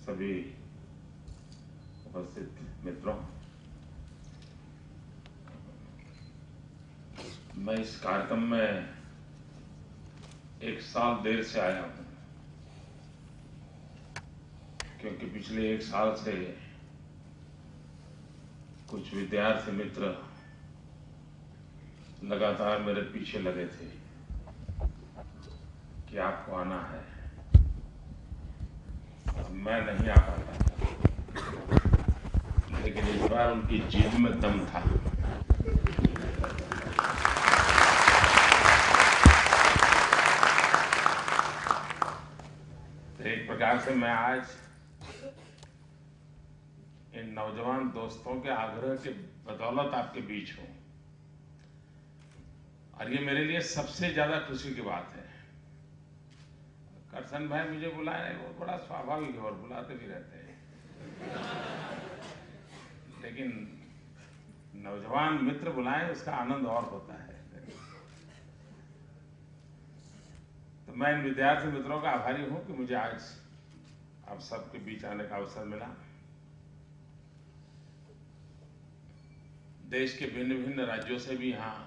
सभी उपस्थित मित्रों, मैं इस कार्यक्रम में एक साल देर से आया हूं, क्योंकि पिछले एक साल से कुछ विद्यार्थी मित्र लगातार मेरे पीछे लगे थे कि आपको आना है। मैं नहीं आ पाता था, लेकिन इस बार उनकी जिद में दम था। तो एक प्रकार से मैं आज इन नौजवान दोस्तों के आग्रह के बदौलत आपके बीच हूं, और ये मेरे लिए सबसे ज्यादा खुशी की बात है। करसन भाई मुझे बुलाए, वो बड़ा स्वाभाविक है और बुलाते भी रहते हैं, लेकिन नौजवान मित्र बुलाएं उसका आनंद और होता है। तो मैं इन विद्यार्थी मित्रों का आभारी हूं कि मुझे आज आप सबके बीच आने का अवसर मिला। देश के भिन्न भिन्न राज्यों से भी यहाँ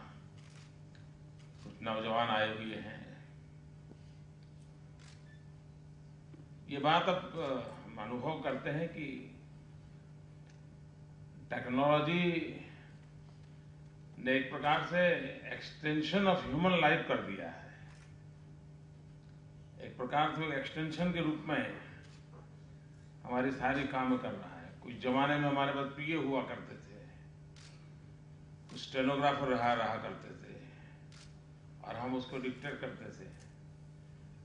कुछ नौजवान आए हुए हैं। ये बात अब हम अनुभव करते हैं कि टेक्नोलॉजी ने एक प्रकार से एक्सटेंशन ऑफ ह्यूमन लाइफ कर दिया है। एक प्रकार से एक्सटेंशन के रूप में हमारी सारी काम कर रहा है। कुछ जमाने में हमारे पास पीए हुआ करते थे, कुछ स्टेनोग्राफर रहा करते थे, और हम उसको डिक्टेट करते थे।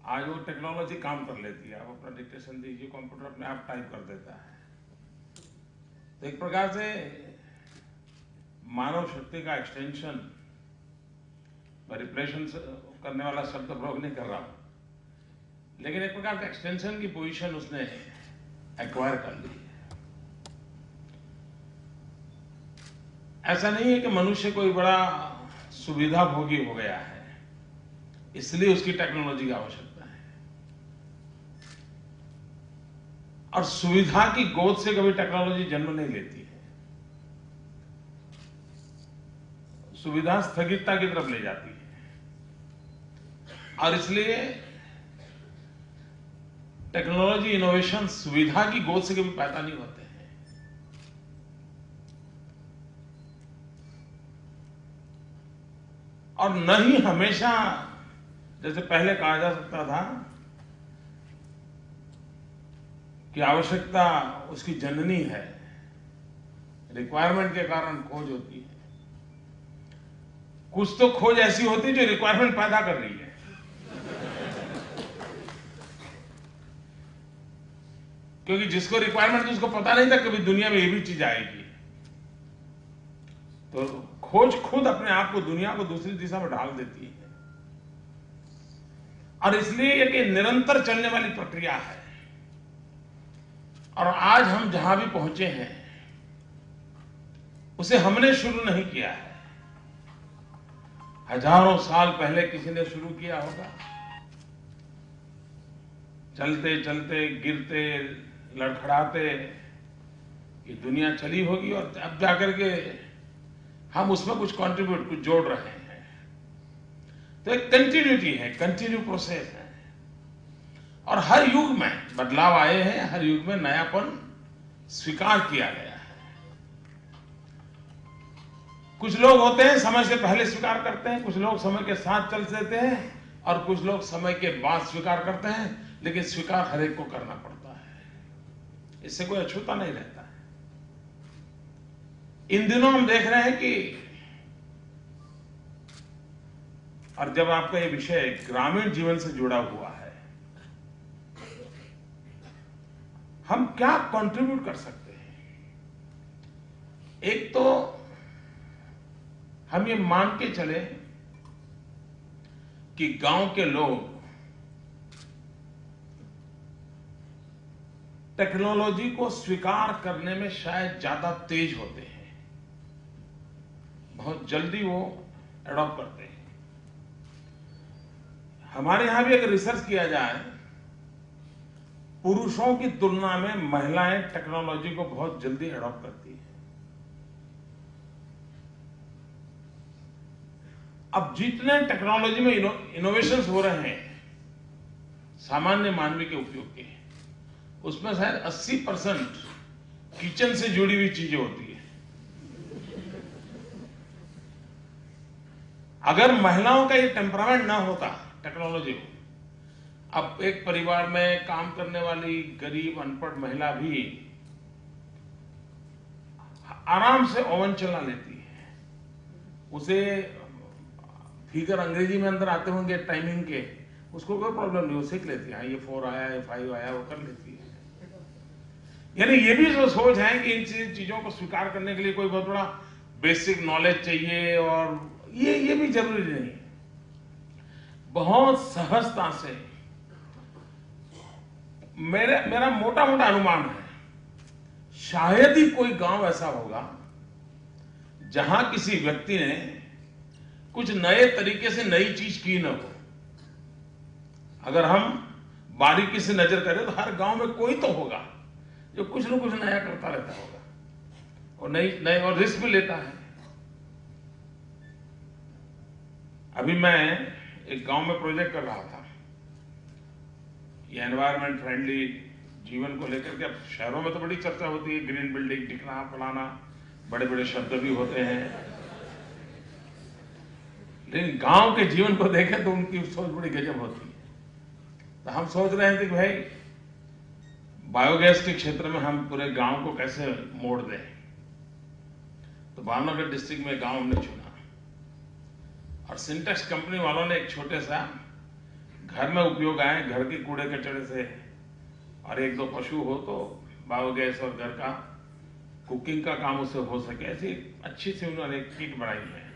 आज वो टेक्नोलॉजी काम कर लेती है। आप अपना डिक्टेशन दीजिए, कंप्यूटर अपने आप टाइप कर देता है। तो एक प्रकार से मानव शक्ति का एक्सटेंशन, मैं रिप्रेशन करने वाला शब्द प्रयोग नहीं कर रहा हूं, लेकिन एक प्रकार का एक्सटेंशन की पोजीशन उसने एक्वायर कर ली है। ऐसा नहीं है कि मनुष्य कोई बड़ा सुविधा भोगी हो गया है, इसलिए उसकी टेक्नोलॉजी की आवश्यकता है। और सुविधा की गोद से कभी टेक्नोलॉजी जन्म नहीं लेती है। सुविधा स्थगितता की तरफ ले जाती है, और इसलिए टेक्नोलॉजी इनोवेशन सुविधा की गोद से कभी पैदा नहीं होते हैं। और न ही हमेशा जैसे पहले कहा जा सकता था कि आवश्यकता उसकी जननी है, रिक्वायरमेंट के कारण खोज होती है। कुछ तो खोज ऐसी होती है जो रिक्वायरमेंट पैदा कर रही है। क्योंकि जिसको रिक्वायरमेंट थी उसको पता नहीं था कभी दुनिया में ये भी चीज आएगी। तो खोज खुद अपने आप को, दुनिया को दूसरी दिशा में ढाल देती है। और इसलिए ये निरंतर चलने वाली प्रक्रिया है। और आज हम जहां भी पहुंचे हैं उसे हमने शुरू नहीं किया है। हजारों साल पहले किसी ने शुरू किया होगा। चलते चलते, गिरते, लड़खड़ाते ये दुनिया चली होगी, और अब जाकर के हम उसमें कुछ कंट्रीब्यूट, कुछ जोड़ रहे हैं। तो एक कंटिन्यूटी है, कंटिन्यू प्रोसेस है। और हर युग में बदलाव आए हैं, हर युग में नयापन स्वीकार किया गया है। कुछ लोग होते हैं समय से पहले स्वीकार करते हैं, कुछ लोग समय के साथ चल देते हैं, और कुछ लोग समय के बाद स्वीकार करते हैं। लेकिन स्वीकार हर एक को करना पड़ता है, इससे कोई अछूता नहीं रहता है। इन दिनों हम देख रहे हैं कि, और जब आपका ये विषय ग्रामीण जीवन से जुड़ा हुआ है, हम क्या कंट्रीब्यूट कर सकते हैं। एक तो हम ये मान के चले कि गांव के लोग टेक्नोलॉजी को स्वीकार करने में शायद ज्यादा तेज होते हैं, बहुत जल्दी वो एडॉप्ट करते हैं। हमारे यहां भी अगर रिसर्च किया जाए पुरुषों की तुलना में महिलाएं टेक्नोलॉजी को बहुत जल्दी अडॉप्ट करती हैं। अब जितने टेक्नोलॉजी में इनोवेशंस हो रहे हैं सामान्य मानवी के उपयोग के, उसमें शायद 80% किचन से जुड़ी हुई चीजें होती है। अगर महिलाओं का ये टेम्परामेंट ना होता टेक्नोलॉजी को, अब एक परिवार में काम करने वाली गरीब अनपढ़ महिला भी आराम से ओवन चला लेती है। उसे फिगर अंग्रेजी में अंदर आते होंगे टाइमिंग के, उसको कोई प्रॉब्लम नहीं, वो सीख लेती है। ये 4 आया, ये 5 आया, वो कर लेती है। यानी ये भी जो सोच है कि इन चीजों को स्वीकार करने के लिए कोई बहुत बड़ा बेसिक नॉलेज चाहिए, और ये भी जरूरी नहीं है। बहुत सहजता से मेरा मोटा मोटा अनुमान है, शायद ही कोई गांव ऐसा होगा जहां किसी व्यक्ति ने कुछ नए तरीके से नई चीज की न हो। अगर हम बारीकी से नजर करें तो हर गांव में कोई तो होगा जो कुछ न कुछ नया करता रहता होगा, और नई और रिस्क भी लेता है। अभी मैं एक गांव में प्रोजेक्ट कर रहा था, ये एनवायरमेंट फ्रेंडली जीवन को लेकर के। अब शहरों में तो बड़ी चर्चा होती है, ग्रीन बिल्डिंग दिखना फलाना, बड़े बड़े शब्द भी होते हैं, लेकिन गांव के जीवन को देखें तो उनकी सोच बड़ी गजब होती है। तो हम सोच रहे थे कि भाई बायोगैस के क्षेत्र में हम पूरे गांव को कैसे मोड़ दें। तो भावनगर डिस्ट्रिक्ट में गांव हमने चुना, और सिंटेक्स कंपनी वालों ने एक छोटे सा घर में उपयोग आए, घर के कूड़े कचरे से, और 1-2 पशु हो तो बायोगैस और घर का कुकिंग का काम उससे हो सके, ऐसी अच्छी सी उन्होंने एक किट बनाई है।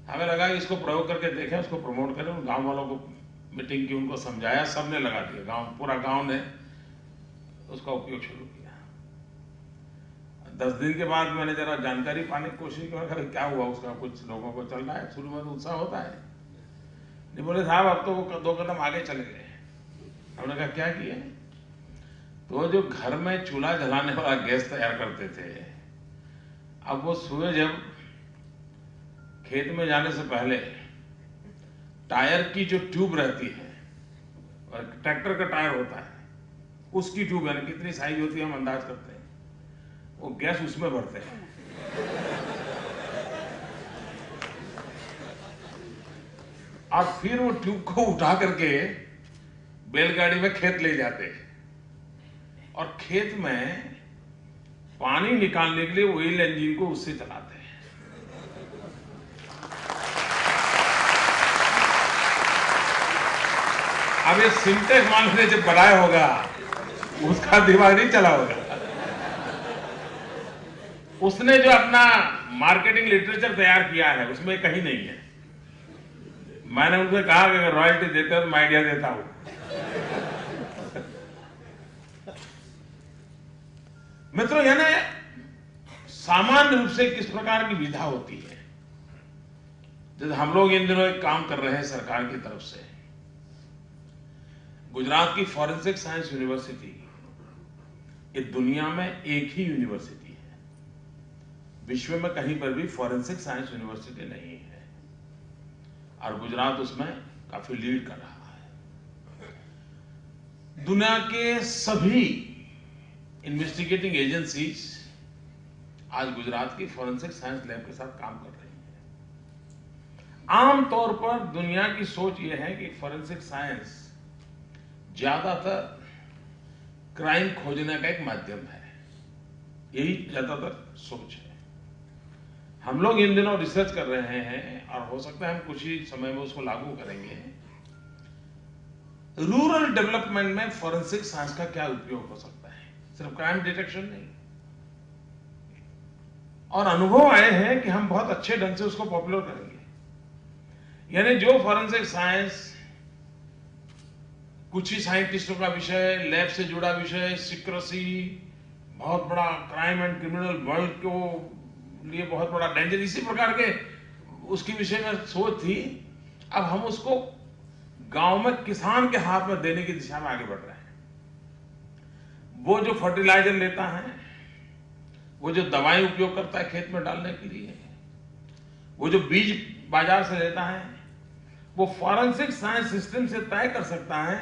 हमें लगा कि इसको प्रयोग करके देखें, उसको प्रमोट करें। उन गांव वालों को मीटिंग की, उनको समझाया, सबने लगा दिया, पूरा गांव ने उसका उपयोग शुरू किया। 10 दिन के बाद मैंने जरा जानकारी पाने की कोशिश की, मैंने क्या हुआ उसका, कुछ लोगों को चल रहा है। शुरू में तो उत्साह होता है, नहीं बोले साहब अब तो वो 2 कदम आगे चले गए। हमने कहा क्या किए? तो जो घर में चूल्हा जलाने वाला गैस तैयार करते थे, अब वो सुबह जब खेत में जाने से पहले टायर की जो ट्यूब रहती है, और ट्रैक्टर का टायर होता है, उसकी ट्यूब, यानी कितनी साइज होती है हम अंदाज करते हैं, वो गैस उसमें भरते हैं। और फिर वो ट्यूब को उठा करके बैलगाड़ी में खेत ले जाते हैं, और खेत में पानी निकालने के लिए ऑयल इंजन को उससे चलाते हैं। अब ये सिंटेक्स मान ने जब बनाया होगा, उसका दिमाग नहीं चला होगा। उसने जो अपना मार्केटिंग लिटरेचर तैयार किया है उसमें कहीं नहीं है। मैंने उनसे कहा कि अगर रॉयल्टी देते हो तो मैं आइडिया देता हूं। मित्रों, यानी सामान्य रूप से किस प्रकार की विधा होती है। जैसे हम लोग इन दिनों एक काम कर रहे हैं सरकार की तरफ से, गुजरात की फॉरेंसिक साइंस यूनिवर्सिटी, ये दुनिया में एक ही यूनिवर्सिटी है, विश्व में कहीं पर भी फॉरेंसिक साइंस यूनिवर्सिटी नहीं है, और गुजरात उसमें काफी लीड कर रहा है। दुनिया के सभी इन्वेस्टिगेटिंग एजेंसीज आज गुजरात की फॉरेंसिक साइंस लैब के साथ काम कर रही हैं। आमतौर पर दुनिया की सोच यह है कि फॉरेंसिक साइंस ज्यादातर क्राइम खोजने का एक माध्यम है, यही ज्यादातर सोच है। हम लोग इन दिनों रिसर्च कर रहे हैं, और हो सकता है हम कुछ ही समय में उसको लागू करेंगे। रूरल डेवलपमेंट में फॉरेंसिक साइंस का क्या उपयोग हो सकता है, सिर्फ क्राइम डिटेक्शन नहीं। और अनुभव आए हैं कि हम बहुत अच्छे ढंग से उसको पॉपुलर करेंगे। यानी जो फॉरेंसिक साइंस कुछ ही साइंटिस्टों का विषय, लैब से जुड़ा विषय, सिक्रेसी, बहुत बड़ा क्राइम एंड क्रिमिनल वर्ल्ड को लिए बहुत बड़ा डेंजर, इसी प्रकार के उसके विषय में सोच थी। अब हम उसको गांव में किसान के हाथ में देने की दिशा में आगे बढ़ रहे हैं। वो जो फर्टिलाइजर लेता है, वो जो दवाएं उपयोग करता है खेत में डालने के लिए, वो जो बीज बाजार से लेता है, वो फॉरेंसिक साइंस सिस्टम से तय कर सकता है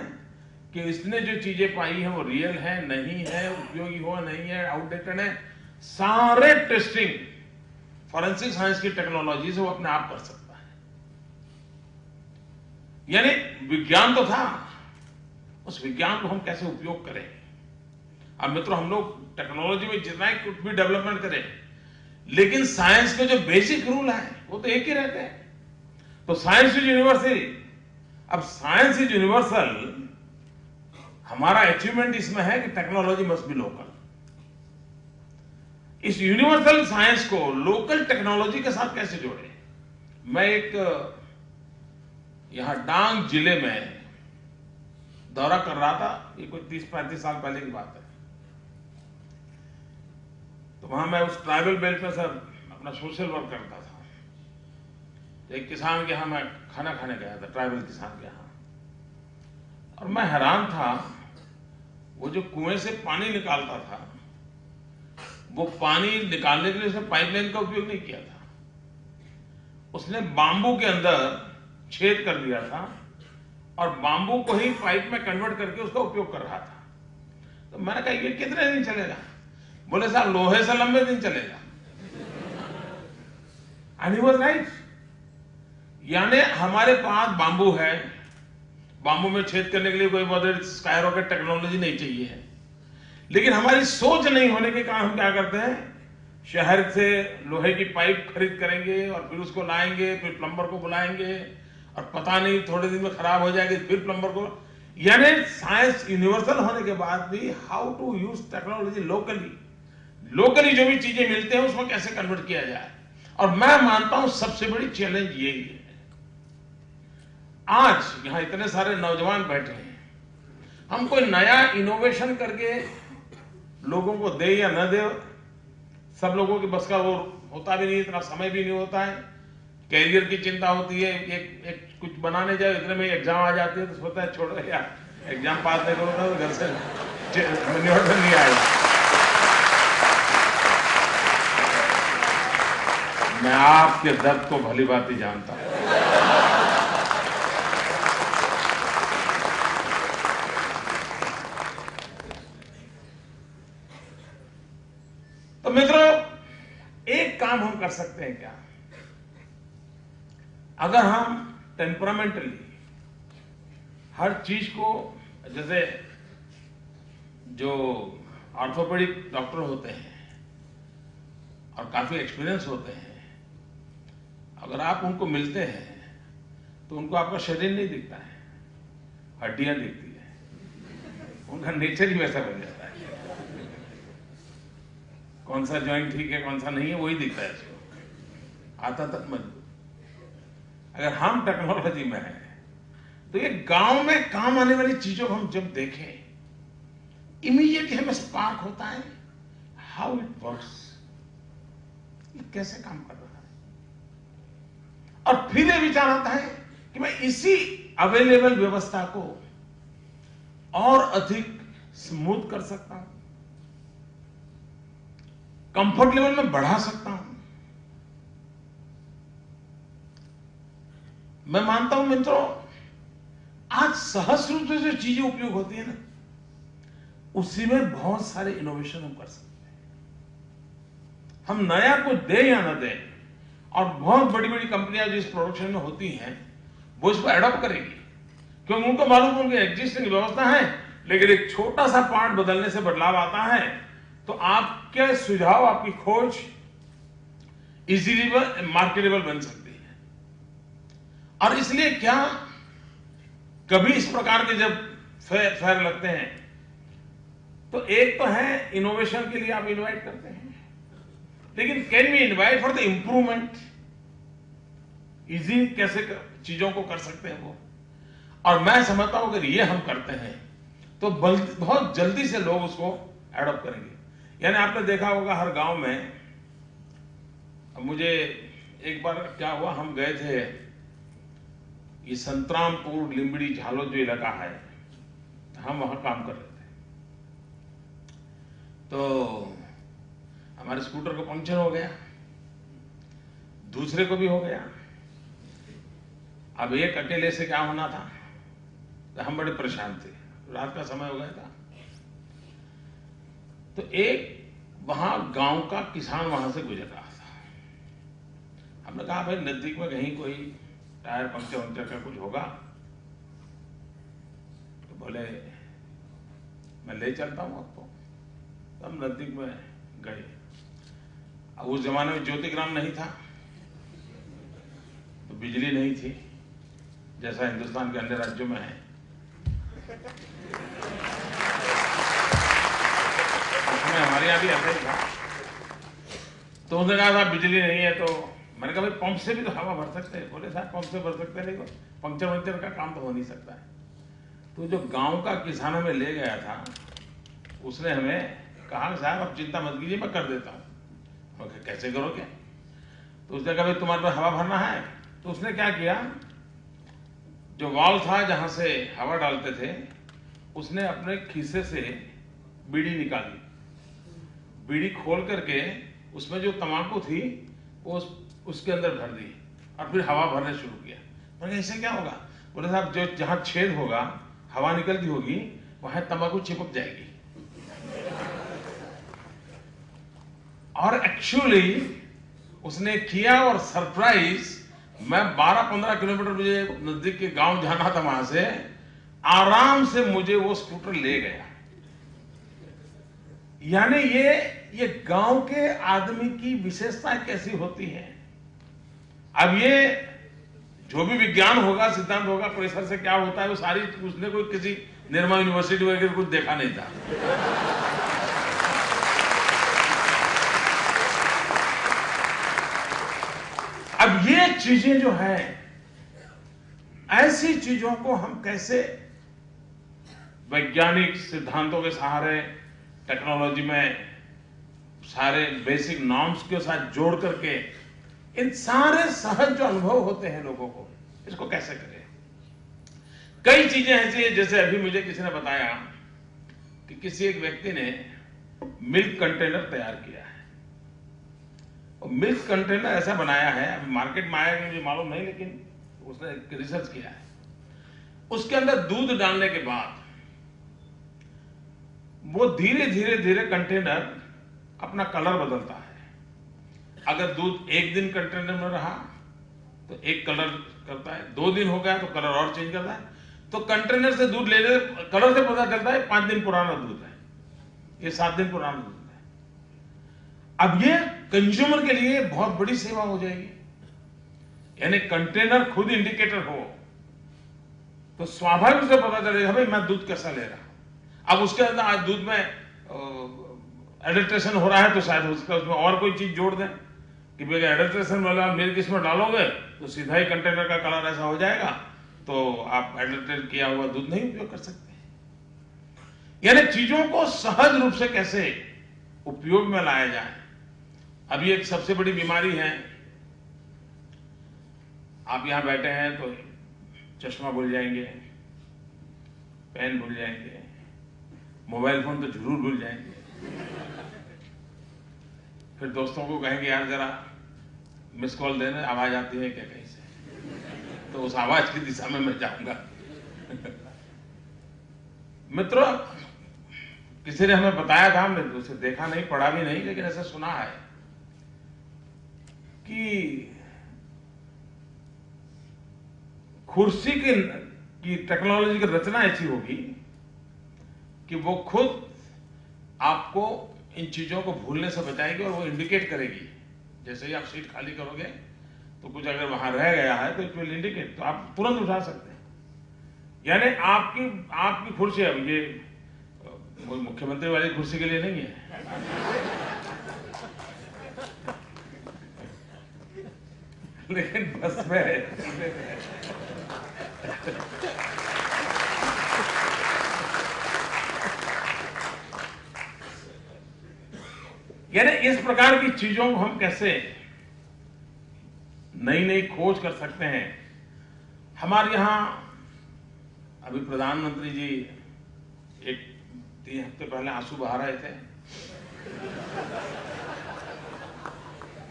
कि इसने जो चीजें पाई है वो रियल है, नहीं है, उपयोगी हो नहीं है, आउटडेटेड है। सारे टेस्टिंग फॉरेंसिक साइंस की टेक्नोलॉजी से वो अपने आप कर सकता है। यानी विज्ञान तो था, उस विज्ञान को हम कैसे उपयोग करें। अब मित्रों, हम लोग टेक्नोलॉजी में जितना ही कुछ भी डेवलपमेंट करें, लेकिन साइंस के जो बेसिक रूल है वो तो एक ही रहते हैं। तो साइंस इज यूनिवर्सल। अब साइंस इज यूनिवर्सल, हमारा अचीवमेंट इसमें है कि टेक्नोलॉजी मस्ट बी लोकल। इस यूनिवर्सल साइंस को लोकल टेक्नोलॉजी के साथ कैसे जोड़े। मैं एक यहां डांग जिले में दौरा कर रहा था, ये कोई 30-35 साल पहले की बात है। तो वहां मैं उस ट्राइबल बेल्ट में सर अपना सोशल वर्क करता था। एक किसान के यहां मैं खाना खाने गया था, ट्राइबल किसान के यहां, और मैं हैरान था, वो जो कुएं से पानी निकालता था, वो पानी निकालने के लिए उसने पाइपलाइन का उपयोग नहीं किया था, उसने बांबू के अंदर छेद कर दिया था और बांबू को ही पाइप में कन्वर्ट करके उसका उपयोग कर रहा था। तो मैंने कहा ये कितने दिन चलेगा? बोले साहब लोहे से लंबे दिन चलेगा। And he was right. यानी हमारे पास बांबू है, बांबू में छेद करने के लिए कोई बहुत स्काई रॉकेट टेक्नोलॉजी नहीं चाहिए है, लेकिन हमारी सोच नहीं होने के कारण हम क्या करते हैं, शहर से लोहे की पाइप खरीद करेंगे और फिर उसको लाएंगे, फिर प्लम्बर को बुलाएंगे और पता नहीं थोड़े दिन में खराब हो जाएगी, फिर प्लम्बर को। यानी साइंस यूनिवर्सल होने के बाद भी how to use technology locally जो भी चीजें मिलते हैं उसमें कैसे कन्वर्ट किया जाए। और मैं मानता हूं सबसे बड़ी चैलेंज यही है। आज यहां इतने सारे नौजवान बैठे हैं, हम कोई नया इनोवेशन करके लोगों को दे या न दे, सब लोगों के बस का वो होता भी नहीं, इतना समय भी नहीं होता है, कैरियर की चिंता होती है, एक कुछ बनाने जाए इतने में एग्जाम आ जाती है तो सोचता है छोड़ो यार, एग्जाम पास नहीं करूंगा तो घर से निवर्तन नहीं आएगा। मैं आपके दर्द को भली भांति जानता हूं। तो मित्रों, एक काम हम कर सकते हैं क्या, अगर हम टेम्परामेंटली हर चीज को, जैसे जो ऑर्थोपेडिक डॉक्टर होते हैं और काफी एक्सपीरियंस होते हैं, अगर आप उनको मिलते हैं तो उनको आपका शरीर नहीं दिखता है, हड्डियां दिखती है, उनका नेचर ही वैसा बन जाता है। कौन सा जॉइंट ठीक है कौन सा नहीं है वही दिखता है इसको, आता तक मजबूत। अगर हम टेक्नोलॉजी में हैं तो ये गांव में काम आने वाली चीजों को हम जब देखें, इमीडिएटली हमें स्पार्क होता है, हाउ इट वर्क्स, ये कैसे काम कर रहा है। और फिर ये विचार आता है कि मैं इसी अवेलेबल व्यवस्था को और अधिक स्मूथ कर सकता हूं, कंफर्ट लेवल में बढ़ा सकता हूं। मैं मानता हूं मित्रों, आज सहज रूप से जो चीजें उपयोग होती है ना, उसी में बहुत सारे इनोवेशन हम कर सकते हैं। हम नया कुछ दे या न दे, और बहुत बड़ी बड़ी कंपनियां जो इस प्रोडक्शन में होती हैं वो इसको एडॉप्ट करेगी, क्योंकि उनको मालूम उनकी एग्जिस्टिंग व्यवस्था है, लेकिन एक छोटा सा पार्ट बदलने से बदलाव आता है, तो आपके सुझाव, आपकी खोज इजीली मार्केटेबल बन सकती है। और इसलिए क्या, कभी इस प्रकार के जब फेयर लगते हैं तो एक तो है इनोवेशन के लिए आप इनवाइट करते हैं, लेकिन can we invite for the improvement, easy कैसे चीजों को कर सकते हैं वो। और मैं समझता हूं अगर ये हम करते हैं तो बहुत जल्दी से लोग उसको एडॉप्ट करेंगे। यानी आपने देखा होगा हर गांव में, मुझे एक बार क्या हुआ, हम गए थे ये संतरामपुर, लिंबड़ी, झालोद जो इलाका है, हम वहां काम कर रहे थे। तो हमारे स्कूटर को पंक्चर हो गया, दूसरे को भी हो गया। अब एक अकेले से क्या होना था, तो हम बड़े परेशान थे, रात का समय हो गया था। तो एक वहां गांव का किसान वहां से गुजर रहा था। हमने कहा भाई नजदीक में कहीं कोई टायर पंक्चर वंक्चर का कुछ होगा, तो बोले मैं ले चलता हूं आपको। तो हम नजदीक में गए। अब उस जमाने में ज्योतिग्राम नहीं था, तो बिजली नहीं थी जैसा हिंदुस्तान के अन्य राज्यों में है। हमारे यहाँ भी ऐसा ही था। तो उसने कहा था बिजली नहीं है, तो मैंने कहा भाई पंप से भी तो हवा भर सकते हैं। बोले साहब पंप से भर सकते हैं, लेकिन पंक्चर वंक्चर का काम तो हो नहीं सकता है। तो जो गांव का किसान हमें ले गया था, उसने हमें कहा साहब आप चिंता मत कीजिए, मैं कर देता हूँ। कैसे करोगे? तो उसने कहा भाई तुम्हारे पास हवा भरना है। तो उसने क्या किया, जो वाल्व था जहां से हवा डालते थे, उसने अपने खीसे से बीड़ी निकाली, बीड़ी खोल करके उसमें जो तंबाकू थी वो उसके अंदर भर दी और फिर हवा भरने शुरू किया। मैंने इससे क्या होगा? बोले साहब जो जहां छेद होगा, हवा निकलती होगी, वहां तंबाकू चिपक जाएगी। और एक्चुअली उसने किया, और सरप्राइज, मैं 12-15 किलोमीटर मुझे नजदीक के गांव जाना था, वहां से आराम से मुझे वो स्कूटर ले गया। यानी ये गांव के आदमी की विशेषता कैसी होती है। अब ये जो भी विज्ञान होगा, सिद्धांत होगा, प्रेशर से क्या होता है, वो सारी उसने कोई किसी निर्मा यूनिवर्सिटी वगैरह कुछ देखा नहीं था। अब ये चीजें जो हैं, ऐसी चीजों को हम कैसे वैज्ञानिक सिद्धांतों के सहारे, टेक्नोलॉजी में सारे बेसिक नॉर्म्स के साथ जोड़ करके इन सारे सहज जो अनुभव होते हैं लोगों को, इसको कैसे करें। कई चीजें ऐसी हैं, जैसे अभी मुझे किसी ने बताया कि किसी एक व्यक्ति ने मिल्क कंटेनर तैयार किया है। और मिल्क कंटेनर ऐसा बनाया है, अभी मार्केट में आया कि मुझे मालूम नहीं, लेकिन उसने रिसर्च किया है। उसके अंदर दूध डालने के बाद वो धीरे धीरे धीरे कंटेनर अपना कलर बदलता है। अगर दूध एक दिन कंटेनर में रहा तो एक कलर करता है, 2 दिन हो गया तो कलर और चेंज करता है। तो कंटेनर से दूध लेने कलर से पता चलता है 5 दिन पुराना दूध है, ये 7 दिन पुराना दूध है। अब ये कंज्यूमर के लिए बहुत बड़ी सेवा हो जाएगी। यानी कंटेनर खुद इंडिकेटर हो तो स्वाभाविक से पता चलेगा भाई मैं दूध कैसा ले रहा हूं। अब उसके अंदर आज दूध में एडल्ट्रेशन हो रहा है, तो शायद उसमें और कोई चीज जोड़ दें कि भाई एडल्ट्रेशन वाला मिल्क इसमें डालोगे तो सीधा ही कंटेनर का कलर ऐसा हो जाएगा, तो आप एडल्ट्रेट किया हुआ दूध नहीं उपयोग कर सकते। यानी चीजों को सहज रूप से कैसे उपयोग में लाया जाए। अभी एक सबसे बड़ी बीमारी है, आप यहां बैठे हैं तो चश्मा भूल जाएंगे, पेन भूल जाएंगे, मोबाइल फोन तो जरूर भूल जाएंगे। फिर दोस्तों को कहेंगे यार जरा मिस कॉल देने, आवाज आती है क्या कहीं से, तो उस आवाज की दिशा में मैं जाऊंगा। मित्रों, किसी ने हमें बताया था, हमने उसे देखा नहीं, पढ़ा भी नहीं, लेकिन ऐसा सुना है कि कुर्सी की टेक्नोलॉजी की रचना ऐसी होगी कि वो खुद आपको इन चीजों को भूलने से बचाएगी और वो इंडिकेट करेगी। जैसे ही आप सीट खाली करोगे तो कुछ अगर वहां रह गया है तो इट विल इंडिकेट, तो आप तुरंत उठा सकते हैं। यानी आपकी कुर्सी, अब ये मुख्यमंत्री वाली कुर्सी के लिए नहीं है, लेकिन बस में यानी इस प्रकार की चीजों को हम कैसे नई नई खोज कर सकते हैं। हमारे यहां अभी प्रधानमंत्री जी 3 हफ्ते पहले आंसू बहा रहे थे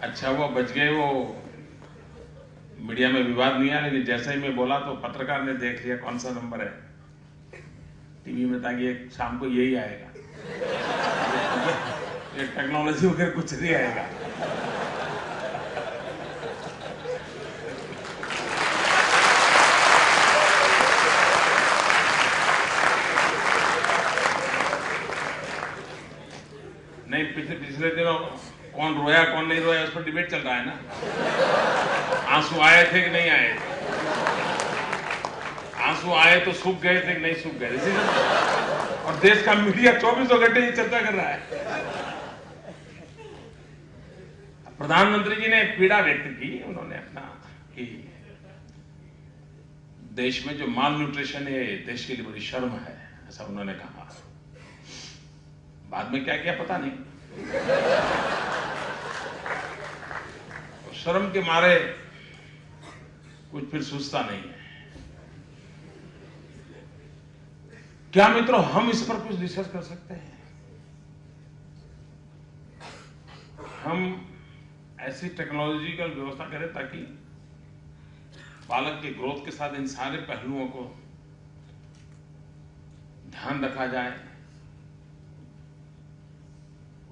अच्छा वो बच गए, वो मीडिया में विवाद नहीं आया, लेकिन जैसे ही मैं बोला तो पत्रकार ने देख लिया कौन सा नंबर है टीवी में, ताकि एक शाम को यही आएगा। ये टेक्नोलॉजी वगैरह कुछ नहीं आएगा। नहीं, पिछले दिनों कौन रोया कौन नहीं रोया उस पर डिबेट चल रहा है ना। आंसू आए थे कि नहीं आए थे, आंसू आए तो सूख गए थे कि नहीं सूख गए, और देश का मीडिया 24 घंटे ये चर्चा कर रहा है। प्रधानमंत्री जी ने पीड़ा व्यक्त की, उन्होंने अपना कि देश में जो माल न्यूट्रिशन है देश के लिए बड़ी शर्म है, ऐसा उन्होंने कहा। बाद में क्या किया पता नहीं, शर्म के मारे कुछ फिर सूझता नहीं है। क्या मित्रों हम इस पर कुछ रिसर्च कर सकते हैं? हम ऐसी टेक्नोलॉजिकल व्यवस्था करें ताकि बालक के ग्रोथ के साथ इन सारे पहलुओं को ध्यान रखा जाए,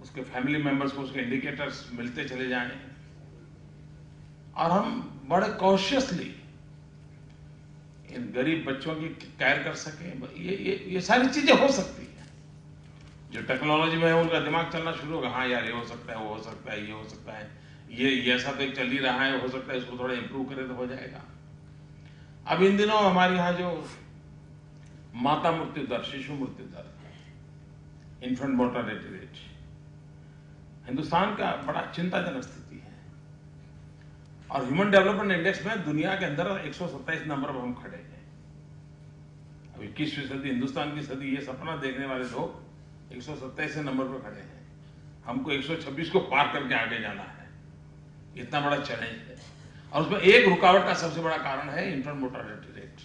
उसके फैमिली मेंबर्स को उसके इंडिकेटर्स मिलते चले जाएं, और हम बड़े कॉशियसली इन गरीब बच्चों की केयर कर सकें। ये सारी चीजें हो सकती हैं। जो टेक्नोलॉजी में है उनका दिमाग चलना शुरू होगा, हाँ यार ये हो सकता है, वो हो सकता है, ये हो सकता है, ये ऐसा तो एक चल ही रहा है, हो सकता है इसको थोड़ा इंप्रूव करे तो हो जाएगा। अब इन दिनों हमारे यहाँ जो माता मृत्यु दर, शिशु मृत्यु दर, इन्फेंट मोर्टेलिटी रेट, हिंदुस्तान का बड़ा चिंताजनक स्थिति है। और ह्यूमन डेवलपमेंट इंडेक्स में दुनिया के अंदर 127 नंबर पर हम खड़े हैं। अब 21वीं सदी, हिंदुस्तान की सदी, ये सपना देखने वाले लोग 127 नंबर पर खड़े हैं। हमको 126 को पार करके आगे जाना है, इतना बड़ा चैलेंज है। और उसमें एक रुकावट का सबसे बड़ा कारण है इन्फेंट मोर्टेलिटी रेट।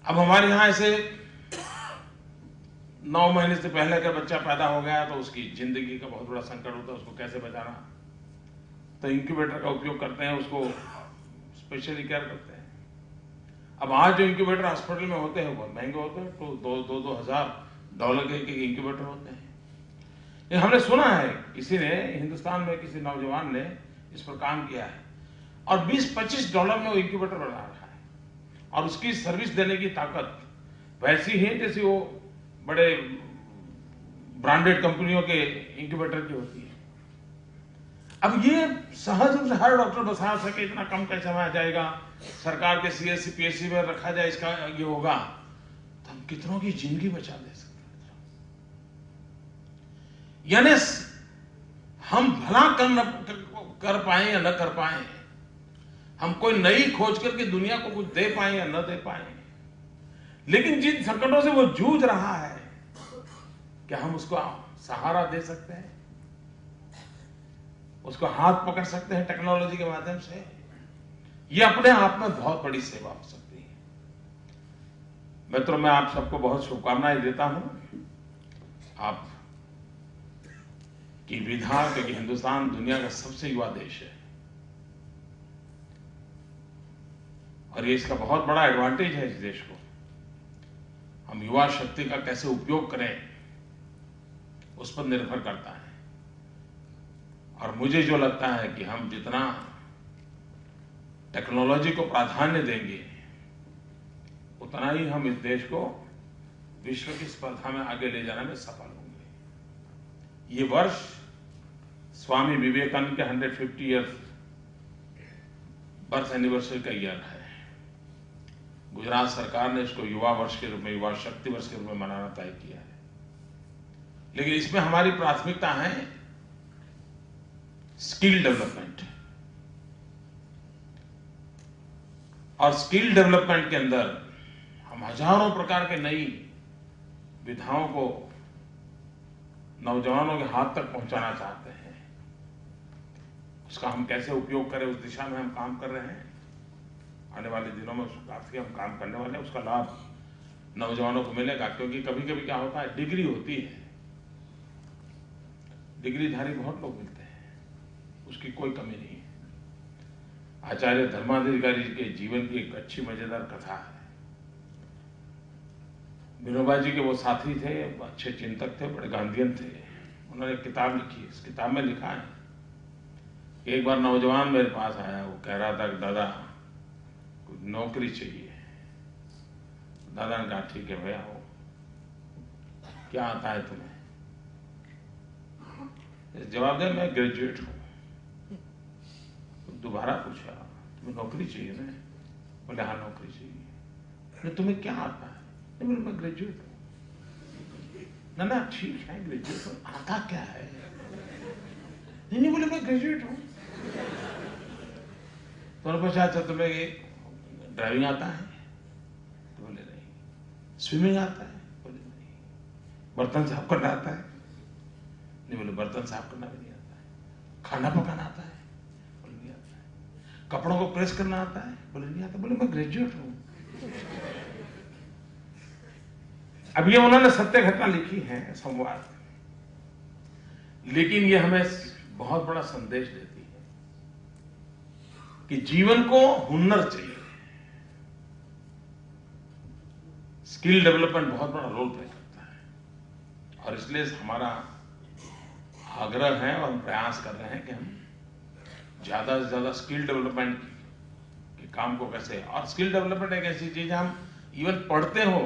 अब हमारे यहाँ ऐसे 9 महीने से पहले अगर बच्चा पैदा हो गया तो उसकी जिंदगी का बहुत बड़ा संकट होता है, उसको कैसे बचाना, तो इंक्यूबेटर का उपयोग करते हैं, उसको स्पेशली केयर करते हैं। अब आज जो इंक्यूबेटर हॉस्पिटल में होते हैं बहुत महंगे होते हैं, तो $2,000 के इंक्यूबेटर होते हैं। ये हमने सुना है किसी ने, हिंदुस्तान में किसी नौजवान ने इस पर काम किया है, और $20-25 में वो इंक्यूबेटर बना रहा है, और उसकी सर्विस देने की ताकत वैसी ही जैसी वो बड़े ब्रांडेड कंपनियों के इंक्यूबेटर की होती है। अब ये सहज रूप से हर डॉक्टर बता सके इतना कम कैसे में आ जाएगा, सरकार के CSC PSC में रखा जाए, इसका ये होगा, तो हम कितनों की जिंदगी बचा दे सकते हैं। यानी हम भला कर पाए या न कर पाए, हम कोई नई खोज करके दुनिया को कुछ दे पाए या न दे पाए, लेकिन जिन संकटों से वो जूझ रहा है, क्या हम उसको सहारा दे सकते हैं, उसको हाथ पकड़ सकते हैं टेक्नोलॉजी के माध्यम से? ये अपने आप में बहुत बड़ी सेवा हो सकती है। मित्रों, मैं आप सबको बहुत शुभकामनाएं देता हूं। आप की विधा, क्योंकि हिंदुस्तान दुनिया का सबसे युवा देश है, और ये इसका बहुत बड़ा एडवांटेज है इस देश को। हम युवा शक्ति का कैसे उपयोग करें उस पर निर्भर करता है। और मुझे जो लगता है कि हम जितना टेक्नोलॉजी को प्राधान्य देंगे, उतना ही हम इस देश को विश्व की स्पर्धा में आगे ले जाने में सफल होंगे। ये वर्ष स्वामी विवेकानंद के 150 ईयर्स बर्थ एनिवर्सरी का ईयर है। गुजरात सरकार ने इसको युवा वर्ष के रूप में, युवा शक्ति वर्ष के रूप में मनाना तय किया है। लेकिन इसमें हमारी प्राथमिकता है स्किल डेवलपमेंट, और स्किल डेवलपमेंट के अंदर हम हजारों प्रकार के नई विधाओं को नौजवानों के हाथ तक पहुंचाना चाहते हैं। उसका हम कैसे उपयोग करें, उस दिशा में हम काम कर रहे हैं। आने वाले दिनों में काफी हम काम करने वाले हैं, उसका लाभ नौजवानों को मिलेगा। क्योंकि कभी कभी क्या होता है, डिग्री होती है डिग्रीधारी बहुत लोग मिलते हैं, उसकी कोई कमी नहीं है। आचार्य धर्माधिकारी के जीवन की एक अच्छी मजेदार कथा है। विनोबा जी के वो साथी थे, अच्छे चिंतक थे, बड़े गांधीयन थे। उन्होंने एक किताब लिखी, इस किताब में लिखा है कि एक बार नौजवान मेरे पास आया, वो कह रहा था कि दादा कुछ नौकरी चाहिए। दादा ने कहा ठीक है भैया, हो क्या आता है तुम्हें? जवाब दिया मैं ग्रेजुएट हूं। दोबारा पूछा तुम्हें नौकरी चाहिए ना? बोले हाँ नौकरी चाहिए। तुम्हें क्या आता है? बोले मैं ग्रेजुएट हूं। ना ठीक है ग्रेजुएट हूं, आता क्या है? नहीं बोले मैं ग्रेजुएट हूं। तो उन्होंने पूछा अच्छा तुम्हें ड्राइविंग आता है? तो बोले नहीं। स्विमिंग आता है? बोले नहीं। बर्तन साफ करना आता है? नहीं बोले बर्तन साफ करना भी नहीं आता है। खाना पकाना आता है? बोले नहीं आता है। कपड़ों को प्रेस करना आता है? बोले नहीं आता। बोले मैं ग्रेजुएट हूं। अब ये उन्होंने सत्य घटना लिखी है, संवाद, लेकिन ये हमें बहुत बड़ा संदेश देती है कि जीवन को हुनर चाहिए। स्किल डेवलपमेंट बहुत बड़ा रोल प्ले करता है, और इसलिए हमारा आग्रह है और हम प्रयास कर रहे हैं कि हम ज्यादा से ज्यादा स्किल डेवलपमेंट के काम को कैसे, और स्किल डेवलपमेंट एक ऐसी चीज है, हम इवन पढ़ते हो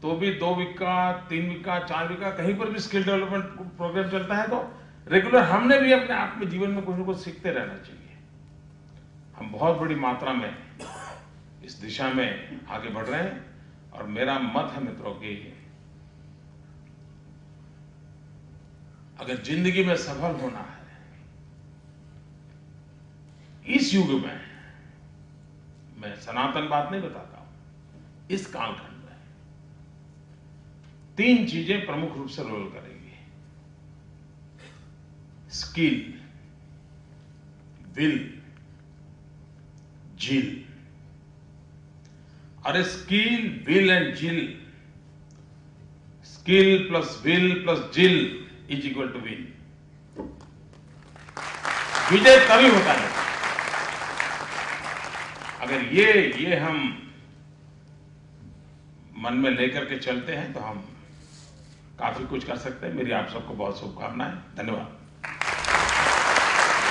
तो भी 2 वीक का, 3 वीक का, 4 वीक का कहीं पर भी स्किल डेवलपमेंट प्रोग्राम चलता है, तो रेगुलर हमने भी अपने आप में जीवन में कुछ न कुछ सीखते रहना चाहिए। हम बहुत बड़ी मात्रा में इस दिशा में आगे बढ़ रहे हैं, और मेरा मत है मित्रों कि अगर जिंदगी में सफल होना है इस युग में, मैं सनातन बात नहीं बताता हूं, इस कालखंड में 3 चीजें प्रमुख रूप से रोल करेंगी: स्किल, विल, जिल। अरे स्किल, विल एंड जिल, स्किल प्लस विल प्लस जिल इज इक्वल टू विन। विजय तभी होता है अगर ये हम मन में लेकर के चलते हैं, तो हम काफी कुछ कर सकते हैं। मेरी आप सबको बहुत शुभकामनाएं। धन्यवाद।